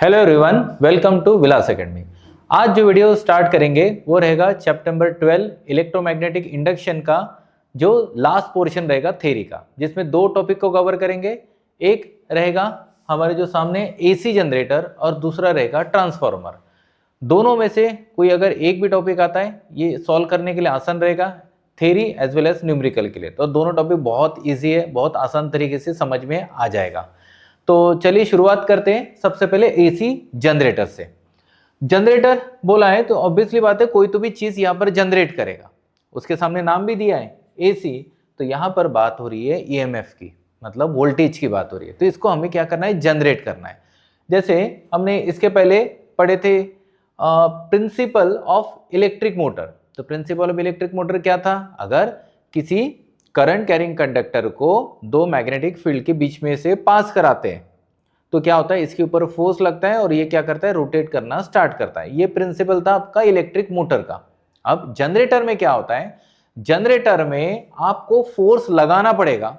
Hello everyone, welcome to Vilas academy. आज जो video start करेंगे वो रहेगा चैप्टर नंबर 12 इलेक्ट्रोमैग्नेटिक इंडक्शन का जो लास्ट पोर्शन रहेगा थ्योरी का, जिसमें दो टॉपिक को कवर करेंगे। एक रहेगा हमारे जो सामने एसी जनरेटर और दूसरा रहेगा ट्रांसफार्मर। दोनों में से कोई अगर एक भी टॉपिक आता है ये सॉल्व करने के लिए आसान रहेगा, theory as well as numerical के लिए। तो दोनों टॉपिक बहुत ईजी है, बहुत आसान तरीके से समझ में आ जाएगा। तो चलिए शुरुआत करते हैं सबसे पहले एसी जनरेटर से। जनरेटर बोला है तो ऑब्वियसली बात है कोई तो भी चीज यहां पर जनरेट करेगा, उसके सामने नाम भी दिया है एसी, तो यहां पर बात हो रही है ईएमएफ की, मतलब वोल्टेज की बात हो रही है। तो इसको हमें क्या करना है, जनरेट करना है। जैसे हमने इसके पहले पढ़े थे प्रिंसिपल ऑफ इलेक्ट्रिक मोटर। तो प्रिंसिपल ऑफ इलेक्ट्रिक मोटर क्या था, अगर किसी करंट कैरिंग कंडक्टर को दो मैग्नेटिक फील्ड के बीच में से पास कराते हैं तो क्या होता है, इसके ऊपर फोर्स लगता है और ये क्या करता है, रोटेट करना स्टार्ट करता है। ये प्रिंसिपल था आपका इलेक्ट्रिक मोटर का। अब जनरेटर में क्या होता है, जनरेटर में आपको फोर्स लगाना पड़ेगा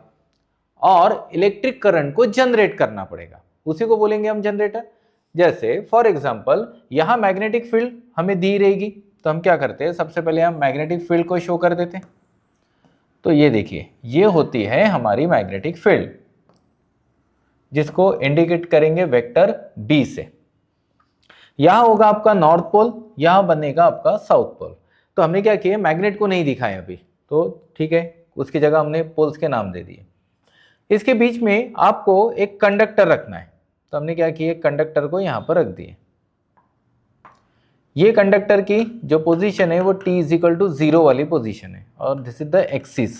और इलेक्ट्रिक करंट को जनरेट करना पड़ेगा, उसी को बोलेंगे हम जनरेटर। जैसे फॉर एग्जांपल यहां मैग्नेटिक फील्ड हमें दी रहेगी, तो हम क्या करते हैं, सबसे पहले हम मैग्नेटिक फील्ड को शो कर देते हैं। तो ये देखिए, ये होती है हमारी मैग्नेटिक फील्ड, जिसको इंडिकेट करेंगे वेक्टर बी से। यहां होगा आपका नॉर्थ पोल, यहां बनेगा आपका साउथ पोल। तो हमने क्या किया, मैग्नेट को नहीं दिखाया अभी, तो ठीक है, उसकी जगह हमने पोल्स के नाम दे दिए। इसके बीच में आपको एक कंडक्टर रखना है, तो हमने क्या किया, कंडक्टर को यहां पर रख दिए। ये कंडक्टर की जो पोजीशन है वो t इजिकल टू 0 वाली पोजीशन है और दिस इज द एक्सिस।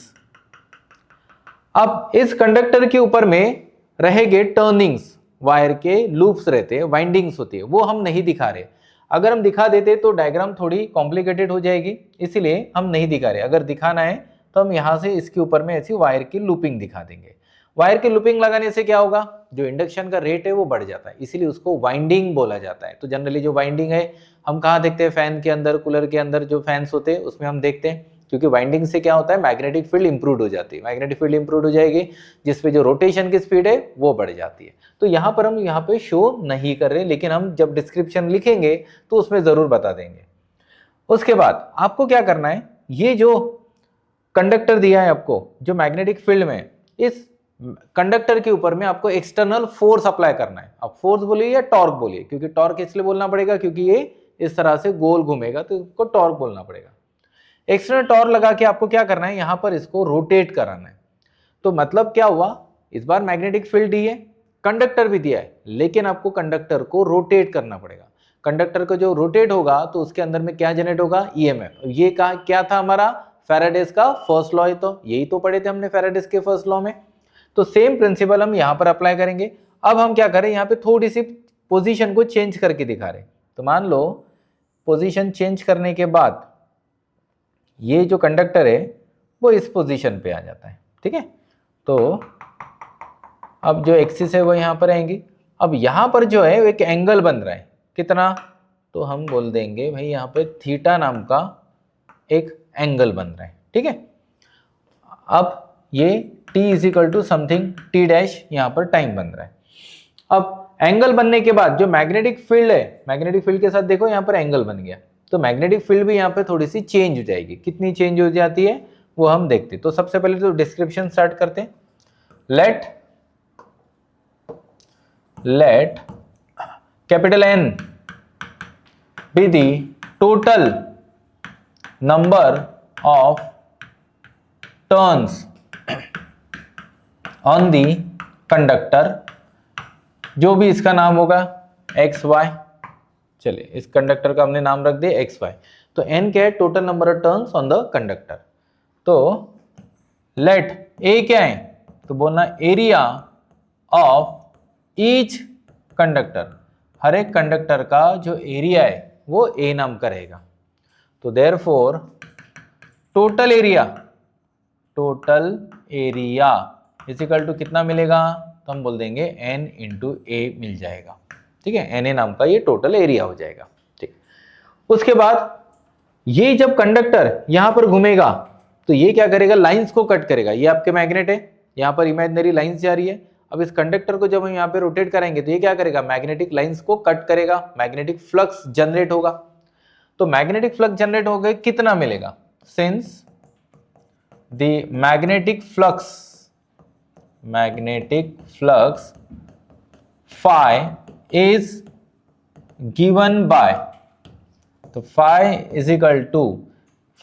अब इस कंडक्टर के ऊपर में रहेंगे टर्निंग्स, वायर के लूप्स रहते हैं, वाइंडिंग्स होती है, वो हम नहीं दिखा रहे। अगर हम दिखा देते तो डायग्राम थोड़ी कॉम्प्लिकेटेड हो जाएगी, इसीलिए हम नहीं दिखा रहे। अगर दिखाना है तो हम यहाँ से इसके ऊपर में ऐसी वायर की लूपिंग दिखा देंगे। वायर की लूपिंग लगाने से क्या होगा, जो इंडक्शन का रेट है वो बढ़ जाता है, इसीलिए उसको वाइंडिंग बोला जाता है। तो जनरली जो वाइंडिंग है हम कहाँ देखते हैं, फैन के अंदर, कूलर के अंदर जो फैंस होते हैं उसमें हम देखते हैं, क्योंकि वाइंडिंग से क्या होता है, मैग्नेटिक फील्ड इंप्रूव हो जाती है। मैग्नेटिक फील्ड इंप्रूव हो जाएगी जिसपे जो रोटेशन की स्पीड है वो बढ़ जाती है। तो यहाँ पर हम यहाँ पे शो नहीं कर रहे, लेकिन हम जब डिस्क्रिप्शन लिखेंगे तो उसमें जरूर बता देंगे। उसके बाद आपको क्या करना है, ये जो कंडक्टर दिया है आपको जो मैग्नेटिक फील्ड में, इस कंडक्टर के ऊपर में आपको एक्सटर्नल फोर्स अप्लाई करना है। आप फोर्स बोलिए या टॉर्क बोलिए, क्योंकि टॉर्क इसलिए बोलना पड़ेगा क्योंकि ये इस तरह से गोल घूमेगा, तो इसको टॉर्क बोलना पड़ेगा। एक्सटर्नल टॉर्क लगा के आपको क्या करना है, यहां पर इसको रोटेट कराना है। तो मतलब क्या हुआ, इस बार मैग्नेटिक फील्ड दी है, कंडक्टर भी दिया है, लेकिन आपको कंडक्टर को रोटेट करना पड़ेगा। कंडक्टर को जो रोटेट होगा तो उसके अंदर में क्या जनरेट होगा, ईएमएफ। ये क्या था हमारा, फैराडेज का फर्स्ट लॉ है, तो यही तो पढ़े थे हमने फैराडेज के फर्स्ट लॉ में। तो सेम प्रिंसिपल हम यहां पर अप्लाई करेंगे। अब हम क्या करें, यहां पे थोड़ी सी पोजीशन को चेंज करके दिखा रहे। तो मान लो पोजीशन चेंज करने के बाद ये जो कंडक्टर है वो इस पोजीशन पे आ जाता है, ठीक है। तो अब जो एक्सिस है वो यहां पर आएंगी। अब यहां पर जो है एक एंगल बन रहा है, कितना, तो हम बोल देंगे भाई यहां पे थीटा नाम का एक एंगल बन रहा है, ठीक है। अब ये t is equal to something t dash यहाँ पर टाइम बन रहा है। अब एंगल बनने के बाद जो मैग्नेटिक फील्ड है, मैग्नेटिक फील्ड के साथ देखो यहाँ पर एंगल बन गया, तो मैग्नेटिक फील्ड भी यहाँ पे थोड़ी सी चेंज हो जाएगी। कितनी चेंज हो जाती है वो हम देखते हैं। तो सबसे पहले तो डिस्क्रिप्शन स्टार्ट करते हैं। Let capital N be the total number of turns on the conductor, जो भी इसका नाम होगा एक्स वाई। चलिए इस कंडक्टर का हमने नाम रख दिया एक्स वाई। तो एन क्या है, total number of turns on the conductor. तो लेट ए क्या है, तो बोलना एरिया ऑफ ईच कंडक्टर, हर एक कंडक्टर का जो एरिया है वो ए नाम का रहेगा। तो therefore total area is equal to कितना मिलेगा, तो हम बोल देंगे n इंटू ए मिल जाएगा, ठीक है। एन ए नाम का ये टोटल एरिया हो जाएगा, ठीक। उसके बाद ये जब कंडक्टर यहां पर घूमेगा तो ये क्या करेगा, लाइंस को कट करेगा। ये आपके मैग्नेट है, यहां पर इमेजिनरी लाइंस जा रही है। अब इस कंडक्टर को जब हम यहाँ पे रोटेट करेंगे तो ये क्या करेगा, मैग्नेटिक लाइंस को कट करेगा, मैग्नेटिक फ्लक्स जनरेट होगा। तो मैग्नेटिक फ्लक्स जनरेट हो गए, कितना मिलेगा, since the magnetic flux phi is given by, तो phi is equal to,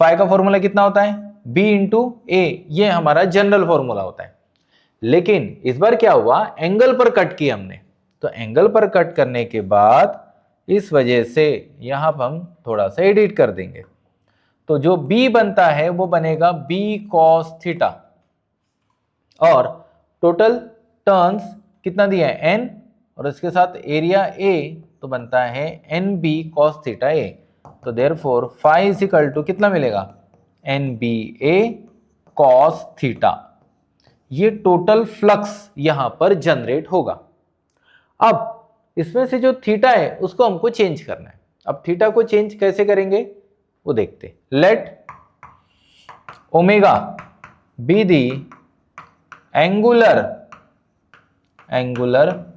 phi का फॉर्मूला कितना होता है, b इंटू ए, ये हमारा जनरल फॉर्मूला होता है। लेकिन इस बार क्या हुआ, एंगल पर कट किया हमने, तो एंगल पर कट करने के बाद इस वजह से यहां पर हम थोड़ा सा एडिट कर देंगे, तो जो b बनता है वो बनेगा b cos थीटा, और टोटल टर्न्स कितना दिया है n, और इसके साथ एरिया a तो बनता है nb cos थीटा a। तो therefore phi is equal to कितना मिलेगा, nba cos थीटा। ये टोटल फ्लक्स यहां पर जनरेट होगा। अब इसमें से जो थीटा है उसको हमको चेंज करना है। अब थीटा को चेंज कैसे करेंगे वो देखते। Let omega be the angular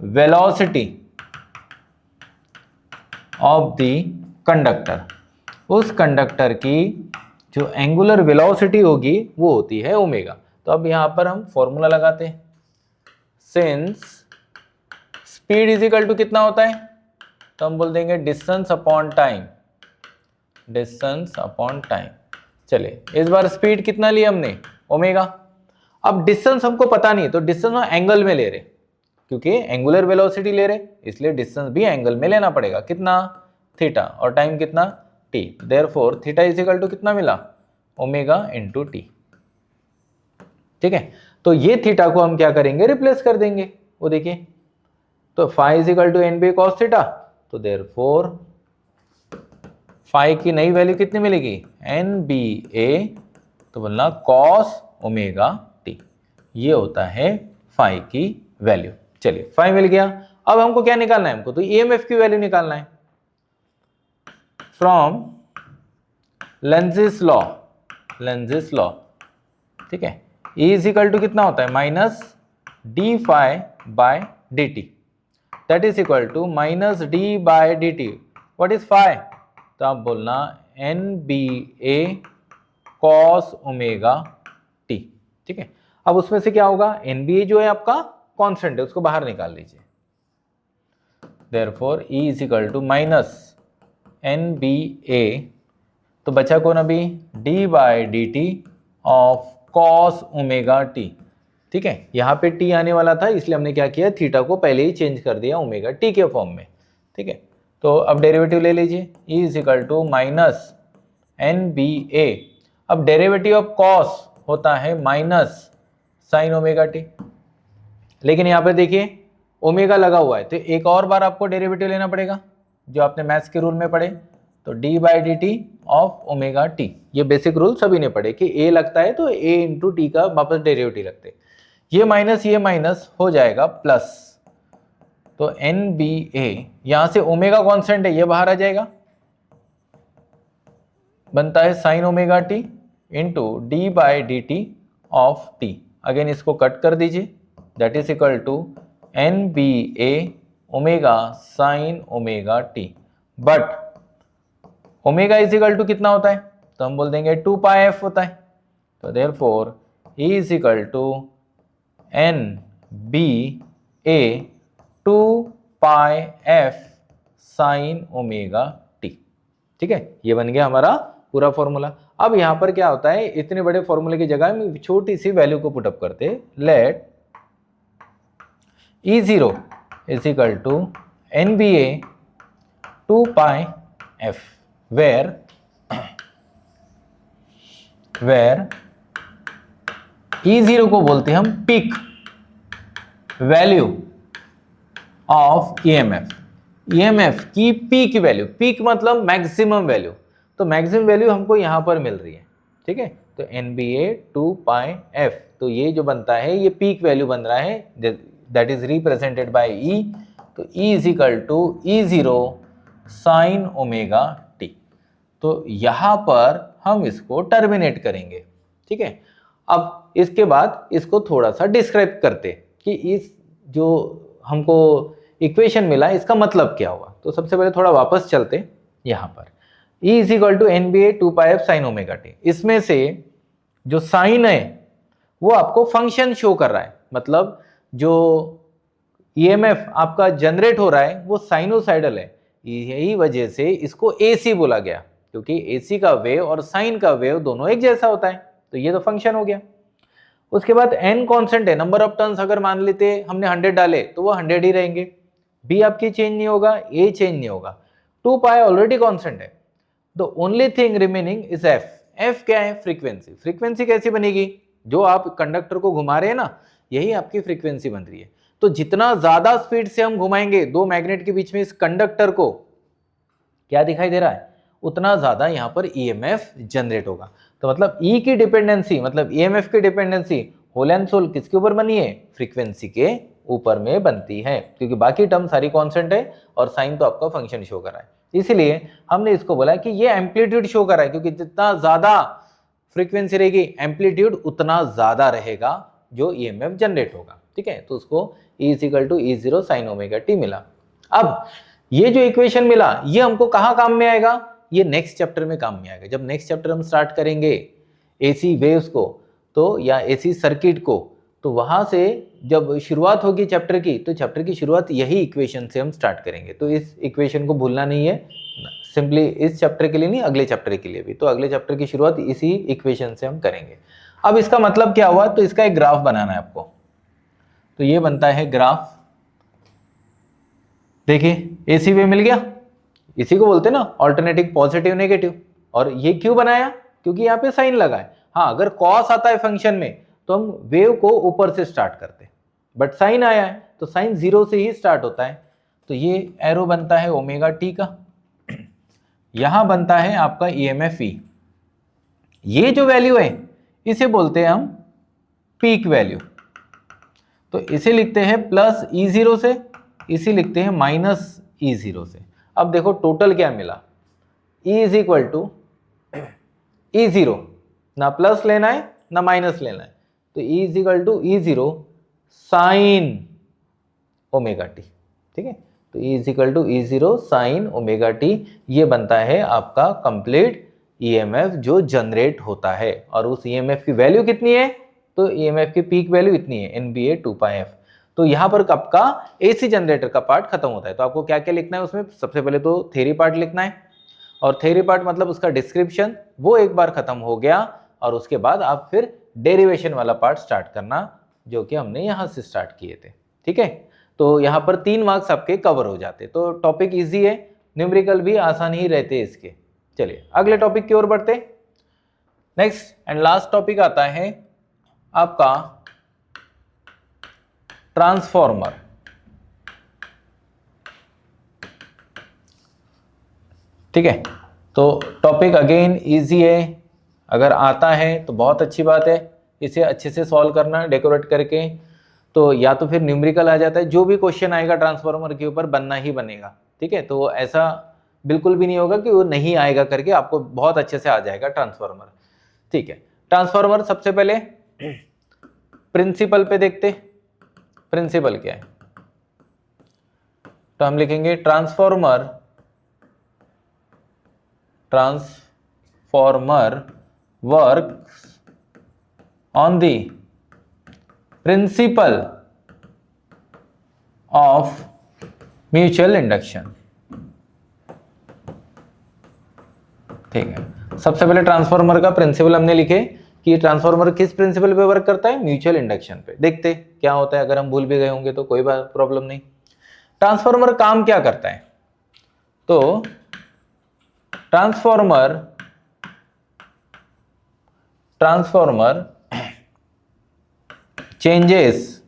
velocity of the conductor. उस कंडक्टर की जो एंगुलर वेलोसिटी होगी वो होती है ओमेगा। तो अब यहां पर हम फॉर्मूला लगाते हैं, since speed is equal to कितना होता है, तो हम बोल देंगे डिस्टेंस अपॉन टाइम, चलिए इस बार स्पीड कितना लिया हमने, ओमेगा। अब डिस्टेंस हमको पता नहीं है तो डिस्टेंस हम एंगल में ले रहे, क्योंकि एंगुलर वेलोसिटी ले रहे इसलिए डिस्टेंस भी एंगल में लेना पड़ेगा, कितना, थीटा, और टाइम कितना, t. Therefore theta is equal to कितना मिला, ओमेगा इंटू टी। ठीक है, तो ये थीटा को हम क्या करेंगे, रिप्लेस कर देंगे। वो देखिए, तो phi is equal to N B cos theta, तो देयरफॉर फाई की नई वैल्यू कितनी मिलेगी, एन बी ए, तो बोलना कॉस ओमेगा टी। ये होता है फाई की वैल्यू। चलिए फाई मिल गया। अब हमको क्या निकालना है, हमको तो ईएमएफ की वैल्यू निकालना है फ्रॉम लेंजिस लॉ। ठीक है, E इज इक्वल टू कितना होता है, minus d phi by D t, that is equal to minus d by D t. What is phi, तो आप बोलना N B A cos omega T. ठीक है, अब उसमें से क्या होगा, एन बी ए जो है आपका कांस्टेंट है उसको बाहर निकाल लीजिए। Therefore E is equal to minus N B A, तो बचा कौन अभी, D by D T of cos omega T. ठीक है, यहाँ पे टी आने वाला था इसलिए हमने क्या किया, थीटा को पहले ही चेंज कर दिया ओमेगा टी के फॉर्म में। ठीक है, तो अब डेरिवेटिव ले लीजिए, E is equal to minus N B A. अब डेरिवेटिव ऑफ कॉस होता है माइनस साइन ओमेगा टी, लेकिन यहाँ पे देखिए ओमेगा लगा हुआ है तो एक और बार आपको डेरिवेटिव लेना पड़ेगा जो आपने मैथ्स के रूल में पढ़े, तो D by d T of omega t. ये बेसिक रूल सभी ने पढ़े कि ए लगता है तो ए इंटू टी का वापस डेरिवेटिव लगते, ये माइनस हो जाएगा प्लस, तो एन बी ए, यहां से ओमेगा कॉन्स्टेंट है ये बाहर आ जाएगा, बनता है sine omega t into d by d T of t. Again इसको कट कर दीजिए, that is equal to N B A omega sine omega t, but omega is equal to कितना होता है, तो हम बोल देंगे 2 पाई एफ होता है, तो therefore E is equal to N B A 2 pi f sine omega T. ठीक है, ये बन गया हमारा पूरा फॉर्मूला। अब यहां पर क्या होता है, इतने बड़े फॉर्मूले की जगह में छोटी सी वैल्यू को पुटअप करते, let E0 is equal to N B A 2 pi f, where E0 को बोलते हैं हम पीक वैल्यू ऑफ ईएमएफ की पीक वैल्यू, पीक मतलब मैक्सिमम वैल्यू, तो मैक्सिमम वैल्यू हमको यहां पर मिल रही है। ठीक है, तो NBA 2 पाई एफ, तो ये जो बनता है ये पीक वैल्यू बन रहा है, that is represented by E, तो E is equal to E0 sine omega t. तो यहां पर हम इसको टर्मिनेट करेंगे। ठीक है, अब इसके बाद इसको थोड़ा सा डिस्क्राइब करते कि इस जो हमको इक्वेशन मिला इसका मतलब क्या हुआ। तो सबसे पहले थोड़ा वापस चलते यहाँ पर, E is equal to NBA 2πf sin omega t. इसमें से जो साइन है वो आपको फंक्शन शो कर रहा है, मतलब जो EMF आपका जनरेट हो रहा है वो साइनोसाइडल है। यही वजह से इसको AC बोला गया, क्योंकि AC का वेव और साइन का वेव दोनों एक जैसा होता है। तो ये तो फंक्शन हो गया। उसके बाद n कांस्टेंट है, नंबर ऑफ टर्न्स अगर मान लेते हमने 100 डाले तो वो 100 ही रहेंगे। B आपकी चेंज नहीं होगा, A चेंज नहीं होगा। 2π ऑलरेडी कांस्टेंट है। The only thing remaining is f। f क्या है? फ्रीक्वेंसी। फ्रीक्वेंसी कैसी बनेगी? जो आप कंडक्टर को घुमा रहे हैं ना, यही आपकी फ्रीक्वेंसी बन रही है। तो जितना ज्यादा स्पीड से हम घुमाएंगे दो मैग्नेट के बीच में इस कंडक्टर को, क्या दिखाई दे रहा है? उतना ज्यादा यहाँ पर EMF जनरेट होगा। तो मतलब E की डिपेंडेंसी, मतलब EMF की डिपेंडेंसी होल एंड सोल किसके ऊपर बनी है? फ्रीक्वेंसी के ऊपर में बनती है, क्योंकि बाकी टर्म सारी कांस्टेंट है और साइन तो आपका फंक्शन शो कर रहा है। इसीलिए हमने इसको बोला कि ये एम्पलीट्यूड शो कर रहा है, क्योंकि जितना ज्यादा फ्रीक्वेंसी रहेगी एम्पलीट्यूड उतना ज्यादा रहेगा जो EMF जनरेट होगा। ठीक है, तो उसको E is equal to E0 sin omega t मिला। अब ये जो इक्वेशन मिला ये हमको कहाँ काम में आएगा? ये नेक्स्ट चैप्टर में काम में आएगा। जब नेक्स्ट चैप्टर हम स्टार्ट करेंगे AC वेव्स को तो, या AC सर्किट को, तो वहां से जब शुरुआत होगी चैप्टर की, तो चैप्टर की शुरुआत यही इक्वेशन से हम स्टार्ट करेंगे। तो इस इक्वेशन को भूलना नहीं है, सिंपली इस चैप्टर के लिए नहीं, अगले चैप्टर के लिए भी। तो अगले चैप्टर की शुरुआत इसी इक्वेशन से हम करेंगे। अब इसका मतलब क्या हुआ? तो इसका एक ग्राफ बनाना है आपको। तो ये बनता है ग्राफ, देखिए AC वेव मिल गया, इसी को बोलते हैं ना ऑल्टरनेटिंग पॉजिटिव नेगेटिव। और ये क्यों बनाया? क्योंकि यहाँ पे साइन लगा है। हाँ, अगर कॉस आता है फंक्शन में तो हम वेव को ऊपर से स्टार्ट करते हैं, बट साइन आया है तो साइन 0 से ही स्टार्ट होता है। तो ये एरो बनता है ओमेगा टी का, यहां बनता है आपका EMF E। ये जो वैल्यू है इसे बोलते हैं हम पीक वैल्यू। तो इसे लिखते हैं प्लस E0 से, इसे लिखते हैं माइनस E0 से। अब देखो टोटल क्या मिला, E is equal to E0, ना प्लस लेना है ना माइनस लेना है, तो E is equal to E0 sine omega T. ठीक है, तो E is equal to E0 sine omega t, ये बनता है आपका कंप्लीट EMF जो जनरेट होता है। और उस EMF की वैल्यू कितनी है? तो EMF की पीक वैल्यू इतनी है, NBA 2πf। तो यहां पर कब का AC जनरेटर का पार्ट खत्म होता है। तो आपको क्या क्या लिखना है उसमें? सबसे पहले तो थ्योरी पार्ट लिखना है, और थ्योरी पार्ट मतलब उसका डिस्क्रिप्शन, वो एक बार खत्म हो गया और उसके बाद आप फिर डेरिवेशन वाला पार्ट स्टार्ट करना, जो कि हमने यहां से स्टार्ट किए थे। ठीक है, तो यहाँ पर 3 मार्क्स आपके कवर हो जाते। तो टॉपिक इजी है, न्यूमेरिकल भी आसान ही रहते हैं इसके। चलिए अगले टॉपिक की ओर बढ़ते। नेक्स्ट एंड लास्ट टॉपिक आता है आपका ट्रांसफॉर्मर। ठीक है, तो टॉपिक अगेन इजी है, अगर आता है तो बहुत अच्छी बात है, इसे अच्छे से सॉल्व करना डेकोरेट करके। तो या तो फिर न्यूमेरिकल आ जाता है, जो भी क्वेश्चन आएगा ट्रांसफार्मर के ऊपर बनना ही बनेगा। ठीक है, तो ऐसा बिल्कुल भी नहीं होगा कि वो नहीं आएगा करके, आपको बहुत अच्छे से आ जाएगा ट्रांसफार्मर। ठीक है, ट्रांसफार्मर सबसे पहले प्रिंसिपल पे देखते। प्रिंसिपल क्या है? तो हम लिखेंगे transformer works on the principle of mutual induction. ठीक है, सबसे पहले ट्रांसफार्मर का प्रिंसिपल हमने लिखे कि ट्रांसफार्मर किस प्रिंसिपल पे वर्क करता है? म्यूचुअल इंडक्शन पे। देखते क्या होता है, अगर हम भूल भी गए होंगे तो कोई बात प्रॉब्लम नहीं। ट्रांसफार्मर काम क्या करता है? तो transformer changes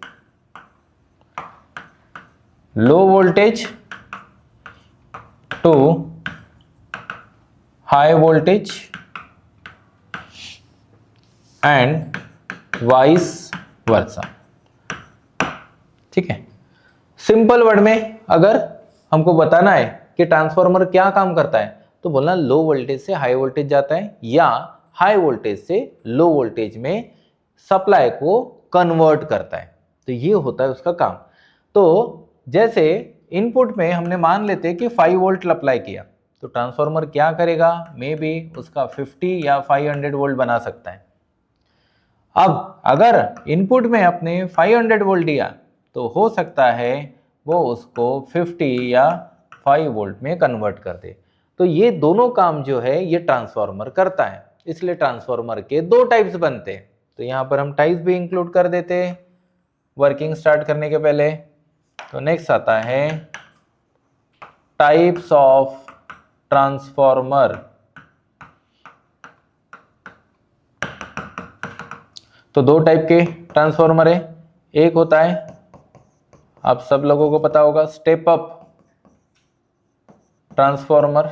low voltage to high voltage and vice versa. ठीक है, सिंपल वर्ड में अगर हमको बताना है कि ट्रांसफार्मर क्या काम करता है, तो बोलना लो वोल्टेज से हाई वोल्टेज जाता है या हाई वोल्टेज से लो वोल्टेज में सप्लाई को कन्वर्ट करता है। तो ये होता है उसका काम। तो जैसे इनपुट में हमने मान लेते कि 5 वोल्ट अप्लाई किया, तो ट्रांसफार्मर क्या करेगा, मे बी उसका 50 या 500 वोल्ट बना सकता है। अब अगर इनपुट में अपने 500 वोल्ट दिया तो हो सकता है वो उसको 50 या 5 वोल्ट में कन्वर्ट कर दे। तो ये दोनों काम जो है ये ट्रांसफार्मर करता है, इसलिए ट्रांसफार्मर के दो टाइप्स बनते हैं। तो यहाँ पर हम टाइप्स भी इंक्लूड कर देते हैं वर्किंग स्टार्ट करने के पहले। तो नेक्स्ट आता है टाइप्स ऑफ ट्रांसफार्मर। तो दो टाइप के ट्रांसफार्मर है, एक होता है आप सब लोगों को पता होगा स्टेप अप ट्रांसफार्मर,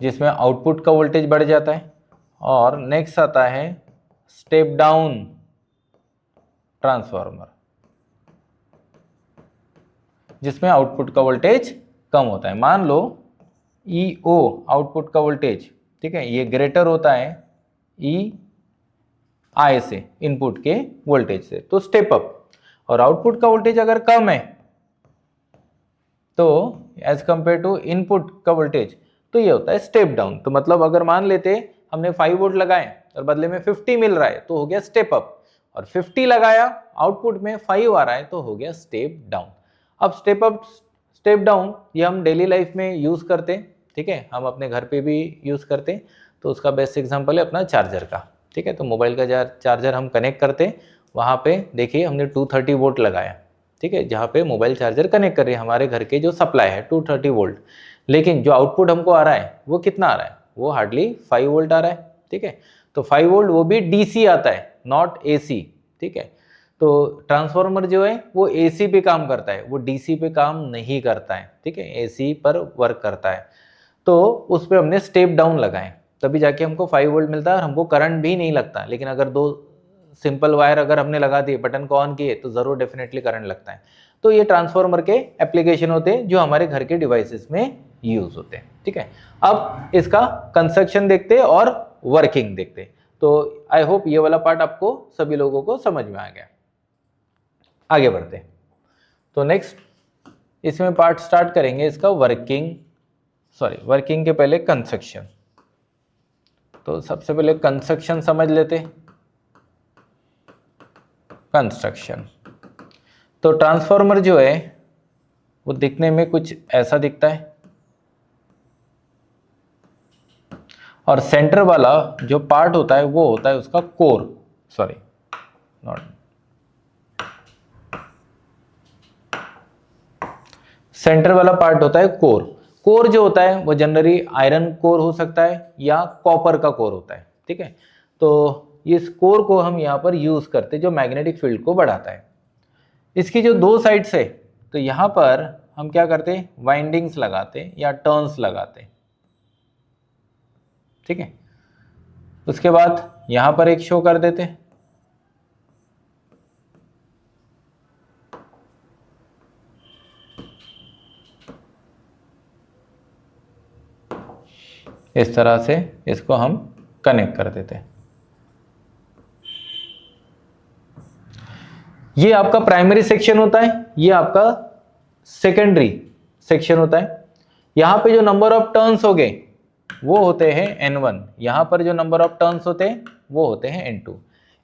जिसमें आउटपुट का वोल्टेज बढ़ जाता है, और नेक्स्ट आता है स्टेप डाउन ट्रांसफार्मर, जिसमें आउटपुट का वोल्टेज कम होता है। मान लो ईओ आउटपुट का वोल्टेज, ठीक है, ये ग्रेटर होता है ई आई से, इनपुट के वोल्टेज से, तो स्टेप अप। और आउटपुट का वोल्टेज अगर कम है तो एज कंपेयर टू इनपुट का वोल्टेज, तो ये होता है स्टेप डाउन। तो मतलब अगर मान लेते हमने 5 वोल्ट लगाए और बदले में 50 मिल रहा है तो हो गया स्टेप अप, और 50 लगाया आउटपुट में 5 आ रहा है तो हो गया स्टेप डाउन। अब स्टेप अप स्टेप डाउन ये हम डेली लाइफ में यूज करते हैं, ठीक है, हम अपने घर पे भी यूज करते हैं। तो उसका बेस्ट एग्जांपल है अपना चार्जर का, ठीक है। तो मोबाइल का चार्जर हम कनेक्ट करते हैं, वहाँ पे देखिए हमने 230 वोल्ट लगाया, ठीक है, जहाँ पे मोबाइल चार्जर कनेक्ट कर रही है हमारे घर के जो सप्लाई है 230 वोल्ट, लेकिन जो आउटपुट हमको आ रहा है वो कितना आ रहा है, वो हार्डली 5 वोल्ट आ रहा है, ठीक है। तो 5 वोल्ट वो भी डीसी आता है, नॉट एसी, ठीक है। तो ट्रांसफार्मर जो है वो एसी पे काम करता है, वो डीसी पे काम नहीं करता है, ठीक है, एसी पर वर्क करता है। तो उस पर हमने स्टेप डाउन लगाए, तभी जाके हमको 5 वोल्ट मिलता है और हमको करंट भी नहीं लगता। लेकिन अगर दो सिंपल वायर अगर हमने लगा दिए, बटन को ऑन किए, तो ज़रूर डेफिनेटली करंट लगता है। तो ये ट्रांसफार्मर के एप्लीकेशन होते हैं जो हमारे घर के डिवाइसेस में यूज होते हैं, ठीक है। अब इसका कंस्ट्रक्शन देखते हैं और वर्किंग देखते हैं। तो आई होप ये वाला पार्ट आपको सभी लोगों को समझ में आ गया। आगे बढ़ते हैं। तो नेक्स्ट इसमें पार्ट स्टार्ट करेंगे इसका वर्किंग के पहले कंस्ट्रक्शन। तो सबसे पहले कंस्ट्रक्शन समझ लेते। कंस्ट्रक्शन, तो ट्रांसफार्मर जो है वो दिखने में कुछ ऐसा दिखता है, और सेंटर वाला जो पार्ट होता है वो होता है उसका कोर, सेंटर वाला पार्ट होता है कोर। कोर जो होता है वो जनरली आयरन कोर हो सकता है या कॉपर का कोर होता है, ठीक है। तो इस कोर को हम यहाँ पर यूज करते हैं जो मैग्नेटिक फील्ड को बढ़ाता है। इसकी जो दो साइड्स है, तो यहाँ पर हम क्या करते हैं, वाइंडिंग्स लगाते हैं या टर्न्स लगाते हैं, ठीक है। उसके बाद यहाँ पर एक शो कर देते हैं, इस तरह से इसको हम कनेक्ट कर देते हैं। ये आपका प्राइमरी सेक्शन होता है, ये आपका सेकेंडरी सेक्शन होता है। यहाँ पे जो नंबर ऑफ टर्न्स हो गए वो होते हैं N1, यहाँ पर जो नंबर ऑफ टर्न्स होते हैं वो होते हैं N2।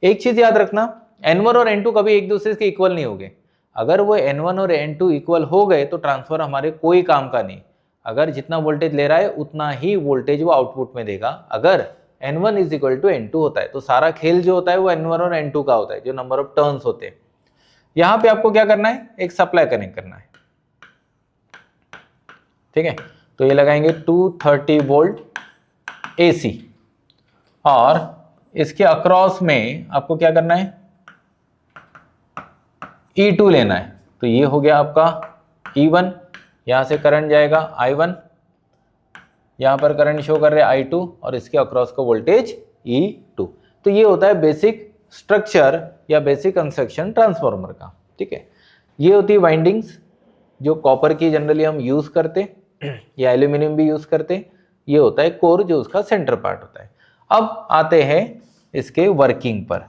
एक चीज याद रखना, N1 और N2 कभी एक दूसरे के इक्वल नहीं होंगे। अगर वो N1 और N2 इक्वल हो गए तो ट्रांसफर हमारे कोई काम का नहीं। अगर जितना वोल्टेज ले रहा है उतना ही वोल्टेज वो आउटपुट में देगा। अगर N1 is equal to N2 होता है तो सारा खेल जो होता है वो N1 और N2 का होता है, जो नंबर ऑफ टर्न्स होते हैं। यहाँ पे आपको क्या करना है, एक सप्लाई कनेक्ट करना है, ठीक है। तो ये लगाएंगे 230 वोल्ट AC, और इसके अक्रॉस में आपको क्या करना है, E2 लेना है। तो ये हो गया आपका E1, यहां से करंट जाएगा I1, यहां पर करंट शो कर रहे हैं I2, और इसके अक्रॉस का वोल्टेज E2। तो ये होता है बेसिक स्ट्रक्चर या बेसिक कंस्ट्रक्शन ट्रांसफार्मर का, ठीक है। ये होती है वाइंडिंग्स जो कॉपर की जनरली हम यूज करते या एल्यूमिनियम भी यूज करते। ये होता है कोर जो उसका सेंटर पार्ट होता है। अब आते हैं इसके वर्किंग पर।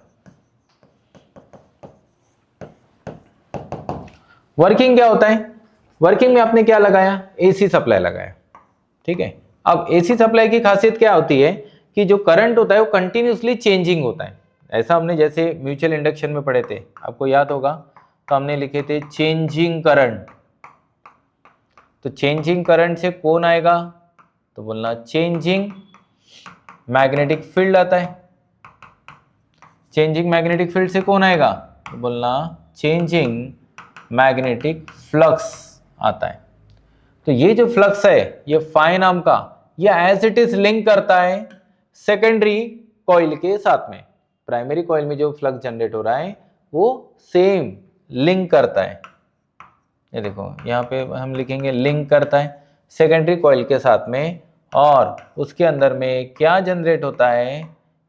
वर्किंग क्या होता है, वर्किंग में आपने क्या लगाया, एसी सप्लाई लगाया, ठीक है। अब एसी सप्लाई की खासियत क्या होती है कि जो करंट होता है वो कंटिन्यूसली चेंजिंग होता है। ऐसा हमने जैसे म्यूचुअल इंडक्शन में पढ़े थे, आपको याद होगा, तो हमने लिखे थे चेंजिंग करंट। तो चेंजिंग करंट से कौन आएगा, तो बोलना चेंजिंग मैग्नेटिक फील्ड आता है। चेंजिंग मैग्नेटिक फील्ड से कौन आएगा, तो बोलना चेंजिंग मैग्नेटिक फ्लक्स आता है। तो ये जो फ्लक्स है ये फाई नाम का, ये एज इट इज लिंक करता है सेकेंडरी कॉइल के साथ में। प्राइमरी कॉइल में जो फ्लक्स जनरेट हो रहा है वो सेम लिंक करता है, ये देखो यहाँ पे हम लिखेंगे लिंक करता है सेकेंडरी कॉइल के साथ में, और उसके अंदर में क्या जनरेट होता है,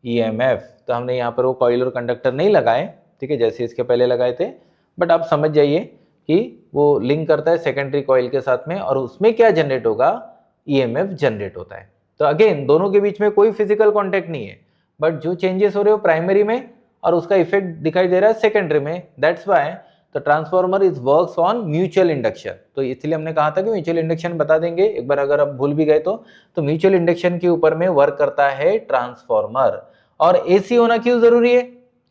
ईएमएफ। तो हमने यहाँ पर वो कॉइल और कंडक्टर नहीं लगाए, ठीक है, जैसे इसके पहले लगाए थे, बट आप समझ जाइए कि वो लिंक करता है सेकेंडरी कॉइल के साथ में, और उसमें क्या जनरेट होगा, ईएमएफ जनरेट होता है। तो अगेन दोनों के बीच में कोई फिजिकल कॉन्टेक्ट नहीं है, बट जो चेंजेस हो रहे हो प्राइमरी में और उसका इफेक्ट दिखाई दे रहा है सेकेंडरी में, दैट्स व्हाई तो transformer is works on mutual induction. तो इसलिए हमने कहा था कि म्यूचुअल इंडक्शन बता देंगे एक बार, अगर आप भूल भी गए तो म्यूचुअल इंडक्शन के ऊपर में वर्क करता है ट्रांसफॉर्मर। और एसी होना क्यों जरूरी है,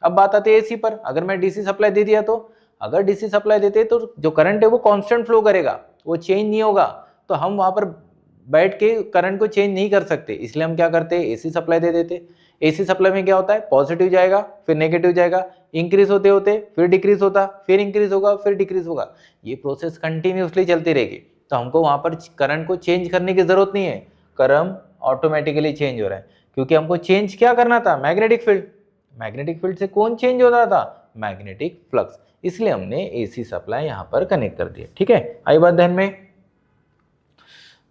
अब बात आती है एसी पर। अगर मैं डीसी सप्लाई दे दिया, तो अगर डीसी सप्लाई देते तो जो करंट है वो कांस्टेंट फ्लो करेगा, वो चेंज नहीं होगा, तो हम वहां पर बैठ के करंट को चेंज नहीं कर सकते, इसलिए हम क्या करते हैं, एसी सप्लाई दे देते। एसी सप्लाई में क्या होता है, पॉजिटिव जाएगा फिर नेगेटिव जाएगा, इंक्रीज होते होते फिर डिक्रीज होता, फिर इंक्रीज होगा फिर डिक्रीज होगा, ये प्रोसेस कंटिन्यूसली चलती रहेगी। तो हमको वहां पर करंट को चेंज करने की जरूरत नहीं है, करंट ऑटोमेटिकली चेंज हो रहा है, क्योंकि हमको चेंज क्या करना था, मैग्नेटिक फील्ड। मैग्नेटिक फील्ड से कौन चेंज हो रहा था, मैग्नेटिक फ्लक्स, इसलिए हमने एसी सप्लाई यहां पर कनेक्ट कर दिया, ठीक है। आई बात ध्यान में।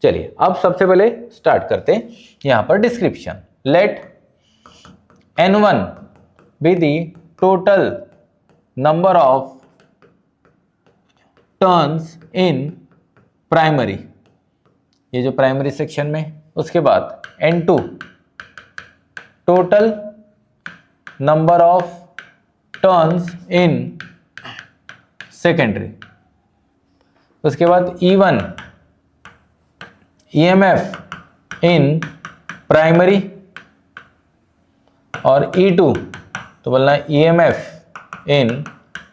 चलिए अब सबसे पहले स्टार्ट करते हैं यहां पर description. Let N1 be the total number of turns in primary, ये जो प्राइमरी सेक्शन में, उसके बाद N2 total number of turns in secondary, उसके बाद E1 EMF in primary, और E2 तो बोलना EMF इन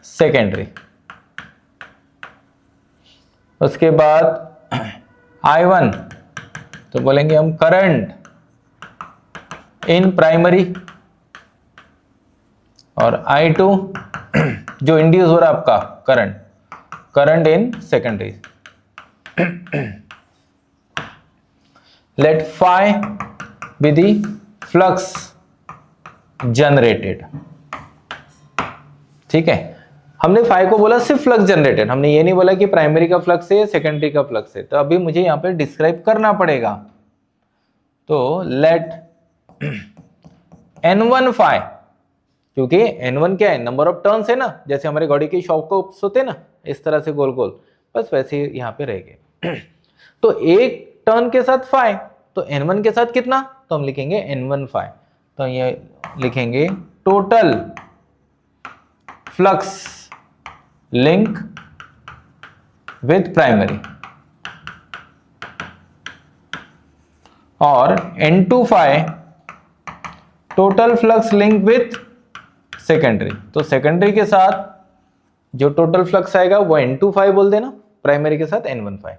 सेकेंडरी। उसके बाद I1 तो बोलेंगे हम करंट इन प्राइमरी, और I2 जो इंड्यूस हो रहा है आपका current in secondary. Let phi be the flux generated, ठीक है। हमने फाई को बोला सिर्फ फ्लक्स जनरेटेड, हमने ये नहीं बोला कि प्राइमरी का फ्लक्स है सेकेंडरी का फ्लक्स है। तो अभी मुझे यहां पे डिस्क्राइब करना पड़ेगा, तो लेट N1 फाई, क्योंकि N1 क्या है, नंबर ऑफ टर्न्स है ना, जैसे हमारे घड़ी के शॉक होते हैं ना इस तरह से गोल गोल, बस वैसे ही यहां पे रहेंगे। तो एक टर्न के साथ फाई, तो N1 के साथ कितना, तो हम लिखेंगे N1 फाई, तो ये लिखेंगे total flux link with primary, और N2 phi total flux link with secondary. तो सेकेंडरी के साथ जो टोटल फ्लक्स आएगा वो N2 फाई बोल देना, प्राइमरी के साथ N1 फाई,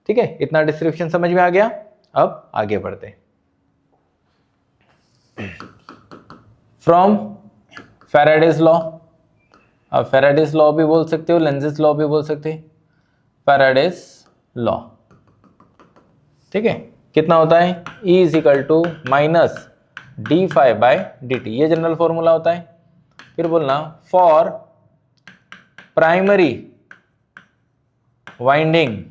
ठीक है। इतना डिस्क्रिप्शन समझ में आ गया, अब आगे बढ़ते हैं। फ्रॉम फैराडेज लॉ, अब फैराडेज लॉ भी बोल सकते हो, लेंजेस लॉ भी बोल सकते हैं, फैराडेज लॉ, ठीक है। कितना होता है, E is equal to minus d phi by D t, ये जनरल फॉर्मूला होता है। फिर बोलना फॉर प्राइमरी वाइंडिंग,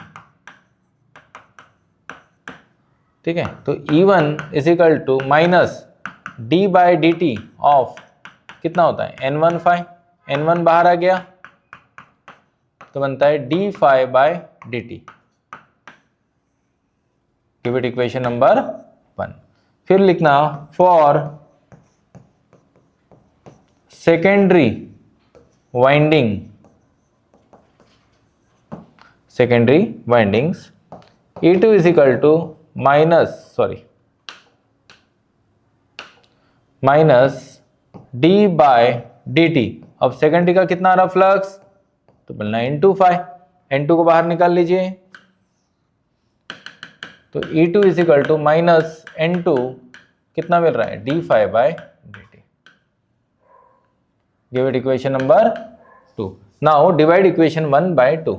ठीक है, तो E1 is equal to minus d by d T of कितना होता है, N1 फाई, N1 बाहर आ गया तो बनता है d phi by D t, give it equation number 1। फिर लिखना for secondary winding secondary windings, E2 is equal to minus d by D t. अब सेकेंडरी का कितना आ रहा फ्लक्स, तो बोलना इंटू 5, N2 को बाहर निकाल लीजिए, तो E2 is equal to minus N2 कितना मिल रहा है, d5 by dt। Give it equation number 2। Now divide equation 1 by 2,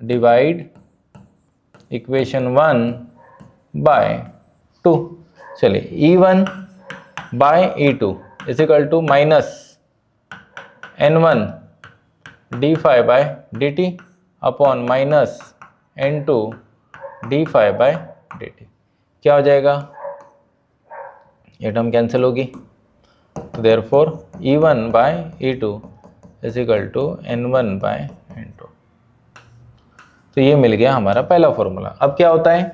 divide equation 1 by 2। चलिए E1 by E2 is equal to minus N1 d5 by dt upon minus N2 d5 by dt। क्या हो जाएगा, ये term cancel होगी, तो therefore E1 by E2 is equal to N1 by N2। तो ये मिल गया हमारा पहला फॉर्मूला। अब क्या होता है,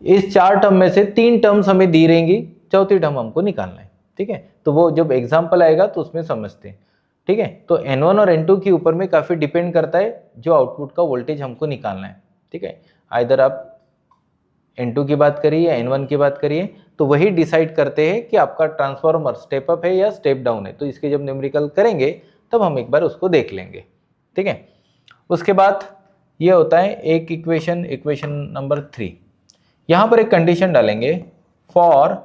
इस 4 टर्म में से 3 टर्म्स हमें दी रहेंगी, चौथी टर्म हमको निकालना है, ठीक है। तो वो जब एग्जाम्पल आएगा तो उसमें समझते हैं, ठीक है। तो N1 और N2 के ऊपर में काफ़ी डिपेंड करता है जो आउटपुट का वोल्टेज हमको निकालना है, ठीक है। आइदर आप N2 की बात करिए या N1 की बात करिए, तो वही डिसाइड करते हैं कि आपका ट्रांसफार्मर स्टेप अप है या स्टेप डाउन है। तो इसके जब न्यूमेरिकल करेंगे तब हम एक बार उसको देख लेंगे, ठीक है। उसके बाद ये होता है एक इक्वेशन नंबर 3। यहाँ पर एक कंडीशन डालेंगे, for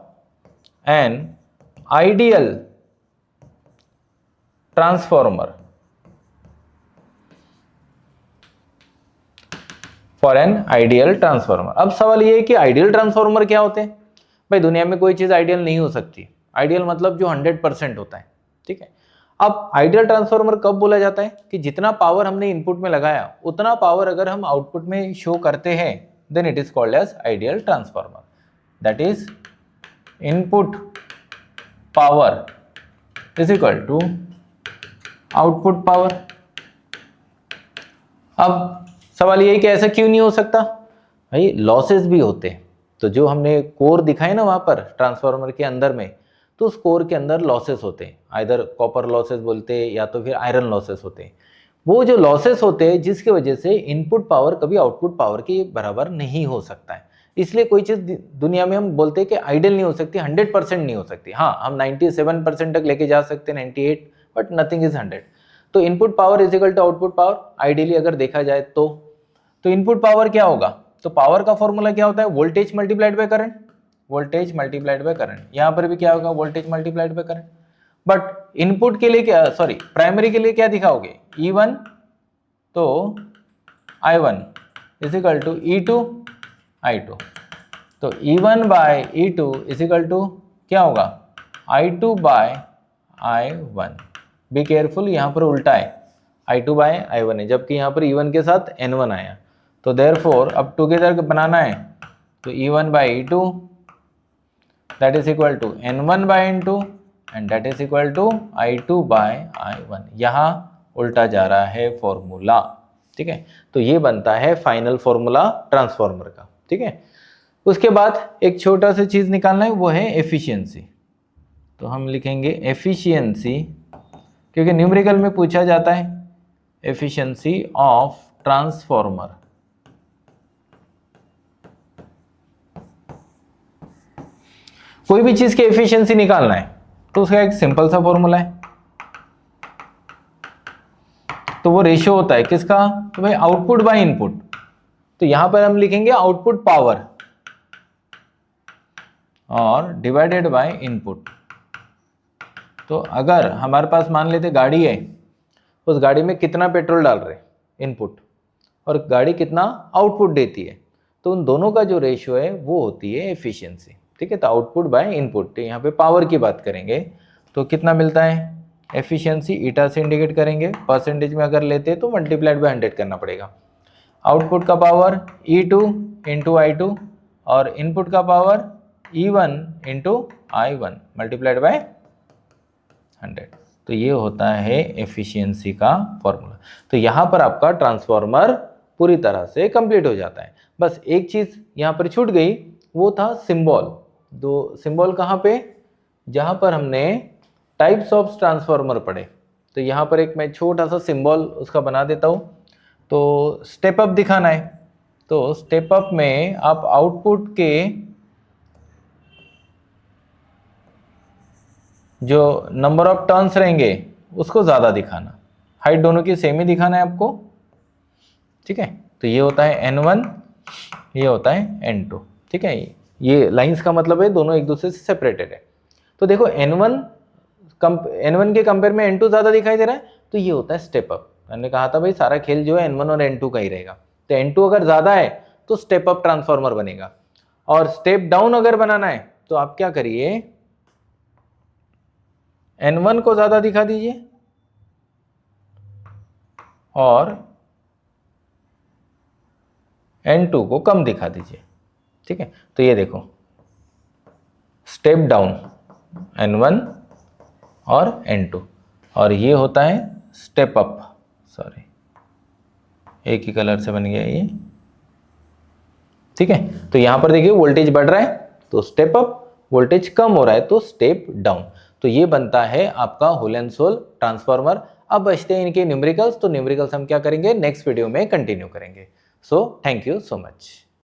an ideal transformer, for an ideal transformer. अब सवाल ये है कि आइडियल ट्रांसफॉर्मर क्या होते हैं। भाई दुनिया में कोई चीज़ आइडियल नहीं हो सकती, आइडियल मतलब जो 100% होता है, ठीक है। अब आइडियल ट्रांसफॉर्मर कब बोला जाता है कि जितना पावर हमने इनपुट में लगाया उतना पावर अगर हम आउटपुट में शो करते हैं, then it is called as ideal transformer. That is input power is equal to output power. अब सवाल ये है कि ऐसा क्यों नहीं हो सकता, भाई लॉसेस भी होते हैं। तो जो हमने कोर दिखाए ना वहाँ पर ट्रांसफार्मर के अंदर में, तो उस कोर के अंदर लॉसेस होते हैं, आइदर कॉपर लॉसेस बोलते हैं या तो फिर आयरन लॉसेस होते हैं। वो जो लॉसेस होते हैं जिसकी वजह से इनपुट पावर कभी आउटपुट पावर के बराबर नहीं हो सकता है। इसलिए कोई चीज़ दुनिया में हम बोलते हैं कि आइडियल नहीं हो सकती, 100% नहीं हो सकती। हाँ, हम 97% तक लेके जा सकते हैं, 98, बट नथिंग इज 100। तो input power is equal to output power ideally अगर देखा जाए तो इनपुट पावर क्या होगा, तो पावर का फॉर्मूला क्या होता है, voltage multiplied by current, voltage multiplied by current. यहाँ पर भी क्या होगा, voltage multiplied by current. But input के लिए क्या, सॉरी प्राइमरी के लिए क्या दिखाओगे, E1 तो I1 is equal to E2 I2। तो E1 by E2 is equal to क्या होगा, I2 by I1। Be careful, यहाँ पर उल्टा है, I2 बाय I1 है, जबकि यहाँ पर E1 के साथ N1 आया। तो देयरफॉर अब टुगेदर बनाना है, तो E1 by E2 that is equal to N1 by N2 and that is equal to I2 by I1। यहाँ उल्टा जा रहा है फॉर्मूला, ठीक है। तो ये बनता है फाइनल फॉर्मूला ट्रांसफॉर्मर का, ठीक है। उसके बाद एक छोटा सा चीज़ निकालना है, वो है एफिशिएंसी। तो हम लिखेंगे एफिशिएंसी, क्योंकि न्यूमेरिकल में पूछा जाता है एफिशिएंसी ऑफ ट्रांसफॉर्मर। कोई भी चीज की एफिशिएंसी निकालना है तो उसका एक सिंपल सा फॉर्मूला है, तो वो रेशियो होता है किसका, तो भाई आउटपुट बाय इनपुट। तो यहां पर हम लिखेंगे आउटपुट पावर और डिवाइडेड बाय इनपुट। तो अगर हमारे पास मान लेते गाड़ी है, उस गाड़ी में कितना पेट्रोल डाल रहे इनपुट और गाड़ी कितना आउटपुट देती है, तो उन दोनों का जो रेशियो है वो होती है एफिशिएंसी, ठीक है। तो आउटपुट बाय इनपुट, तो यहाँ पे पावर की बात करेंगे तो कितना मिलता है, एफिशिएंसी ईटा से इंडिकेट करेंगे, परसेंटेज में अगर लेते हैं तो मल्टीप्लाइड बाय 100 करना पड़ेगा। आउटपुट का पावर E2 इंटू I2 और इनपुट का power E1 into I1 multiplied by 100। तो ये होता है एफिशिएंसी का फॉर्मूला। तो यहाँ पर आपका ट्रांसफॉर्मर पूरी तरह से कंप्लीट हो जाता है। बस एक चीज़ यहाँ पर छूट गई, वो था सिंबल। दो सिंबल कहाँ पे, जहाँ पर हमने टाइप्स ऑफ ट्रांसफॉर्मर पढ़े, तो यहाँ पर एक मैं छोटा सा सिंबल उसका बना देता हूँ। तो स्टेप अप दिखाना है, तो स्टेप अप में आप आउटपुट के जो नंबर ऑफ टर्न्स रहेंगे उसको ज़्यादा दिखाना, हाइट दोनों की सेम ही दिखाना है आपको, ठीक है। तो ये होता है N1, ये होता है N2, ठीक है। ये लाइंस का मतलब है दोनों एक दूसरे से सेपरेटेड है। तो देखो N1 के कंपेयर में N2 ज़्यादा दिखाई दे रहा है, तो ये होता है स्टेप अप। मैंने कहा था भाई सारा खेल जो है N1 और N2 का ही रहेगा। तो N2 अगर ज़्यादा है तो स्टेप अप ट्रांसफॉर्मर बनेगा, और स्टेप डाउन अगर बनाना है तो आप क्या करिए, N1 को ज़्यादा दिखा दीजिए और N2 को कम दिखा दीजिए, ठीक है। तो ये देखो स्टेप डाउन N1 और N2, और ये होता है स्टेप अप, सॉरी एक ही कलर से बन गया ये, ठीक है। तो यहाँ पर देखिए वोल्टेज बढ़ रहा है तो स्टेप अप, वोल्टेज कम हो रहा है तो स्टेप डाउन। तो ये बनता है आपका होल एंड सोल ट्रांसफार्मर। अब बचते हैं इनके न्यूमेरिकल्स, तो न्यूमेरिकल्स हम क्या करेंगे नेक्स्ट वीडियो में कंटिन्यू करेंगे। So thank you so much.